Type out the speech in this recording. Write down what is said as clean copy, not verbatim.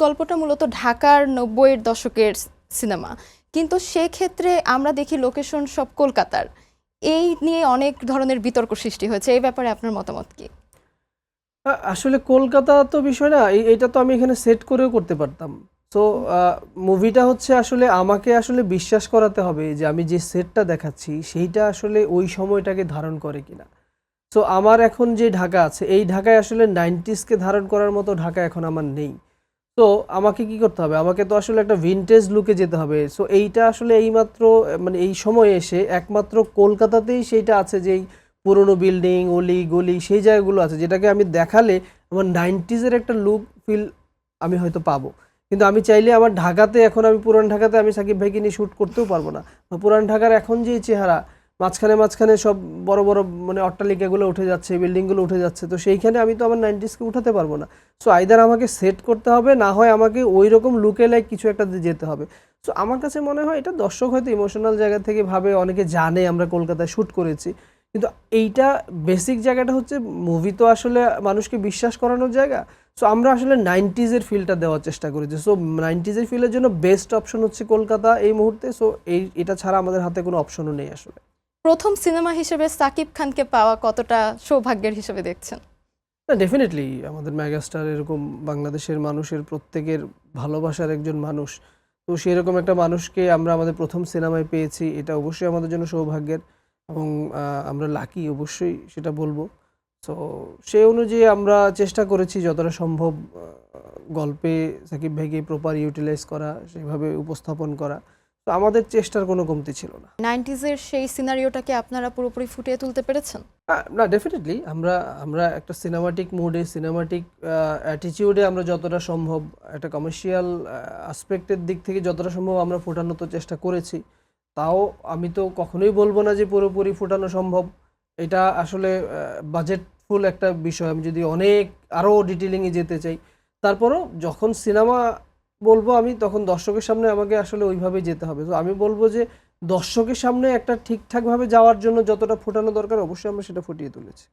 গল্পটা মূলত ঢাকার 90-এর দশকের সিনেমা, কিন্তু সেক্ষেত্রে আমরা দেখি লোকেশন সব কলকাতার। এই নিয়ে অনেক ধরনের বিতর্ক সৃষ্টি হয়েছে, এই ব্যাপারে আপনার মতামত কি? আসলে কলকাতা তো বিষয় না, এইটা তো আমি এখানে সেট করেও করতে পারতাম। তো মুভিটা হচ্ছে আসলে আমাকে আসলে বিশ্বাস করাতে হবে যে আমি যে সেটটা দেখাচ্ছি সেইটা আসলে ওই সময়টাকে ধারণ করে কিনা। সো আমার এখন যে ঢাকা আছে এই ঢাকায় আসলে 90s-কে ধারণ করার মতো ঢাকা এখন আমার নেই। তো আমাকে কি করতে হবে, আমাকে তো আসলে একটা ভিনটেজ লুকে যেতে হবে। সো এইটা আসলে এইমাত্র মানে এই সময়ে এসে একমাত্র কলকাতাতেই সেইটা আছে, যেই পুরনো বিল্ডিং অলি গলি সেই জায়গাগুলো আছে, যেটাকে আমি দেখালে আমার 90s-এর একটা লুক ফিল আমি হয়তো পাবো। কিন্তু আমি চাইলে আমার ঢাকাতে এখন আমি পুরান ঢাকাতে আমি সাকিব ভাইকে নিয়ে শ্যুট করতেও পারবো না। পুরান ঢাকার এখন যে চেহারা, মাঝখানে মাঝখানে সব বড় বড় মানে অট্টালিকাগুলো উঠে যাচ্ছে, বিল্ডিংগুলো উঠে যাচ্ছে, তো সেইখানে আমি তো আমার 90s-কে উঠাতে পারবো না। সো আইদার আমাকে সেট করতে হবে, না হয় আমাকে ওই রকম লুকে লাইক কিছু একটা যেতে হবে। সো আমার কাছে মনে হয় এটা দর্শক হয়তো ইমোশনাল জায়গা থেকে ভাবে, অনেকে জানে আমরা কলকাতায় শ্যুট করেছি, কিন্তু এইটা বেসিক জায়গাটা হচ্ছে মুভি তো আসলে মানুষকে বিশ্বাস করানোর জায়গা। সো আমরা আসলে 90s-এর ফিলটা দেওয়ার চেষ্টা করেছি। সো 90s-এর ফিলের জন্য বেস্ট অপশন হচ্ছে কলকাতা এই মুহূর্তে। সো এটা ছাড়া আমাদের হাতে কোনো অপশনও নেই আসলে। প্রথম সিনেমা হিসেবে সাকিব খানকে পাওয়া কতটা সৌভাগ্যের হিসেবে দেখছেন? না, ডেফিনেটলি আমাদের মেগাস্টার এরকম বাংলাদেশের মানুষের প্রত্যেকের ভালোবাসার একজন মানুষ। তো সেরকম একটা মানুষকে আমরা আমাদের প্রথম সিনেমায় পেয়েছি, এটা অবশ্যই আমাদের জন্য সৌভাগ্যের এবং আমরা লাকি অবশ্যই সেটা বলবো। সো সেই অনুযায়ী আমরা চেষ্টা করেছি যতটা সম্ভব গল্পে সাকিব ভাইকে প্রপার ইউটিলাইজ করা, সেভাবে উপস্থাপন করা। তো আমাদের চেষ্টার কোনো কমতি ছিল না। 90s-এর সেই সিনারিওটাকে আপনারা পুরোপুরি ফুটিয়ে তুলতে পেরেছেন? না, ডেফিনেটলি আমরা আমরা একটা সিনেমাটিক মুডে, সিনেমাটিক অ্যাটিটিউডে আমরা যতটা সম্ভব একটা কমার্শিয়াল অ্যাসপেক্টের দিক থেকে যতটা সম্ভব আমরা ফোটানোর তো চেষ্টা করেছি। তাও আমি তো কখনোই বলবো না যে পুরোপুরি ফোটানো সম্ভব। এটা আসলে বাজেটফুল একটা বিষয়। আমি যদি অনেক আরও ডিটেইলিংয়ে যেতে চাই, তারপরও যখন সিনেমা বলবো আমি, তখন দর্শকের সামনে আমাকে আসলে ওইভাবেই যেতে হবে। তো আমি বলবো যে দর্শকের সামনে একটা ঠিকঠাকভাবে যাওয়ার জন্য যতটা ফোটানো দরকার অবশ্যই আমরা সেটা ফুটিয়ে তুলেছি।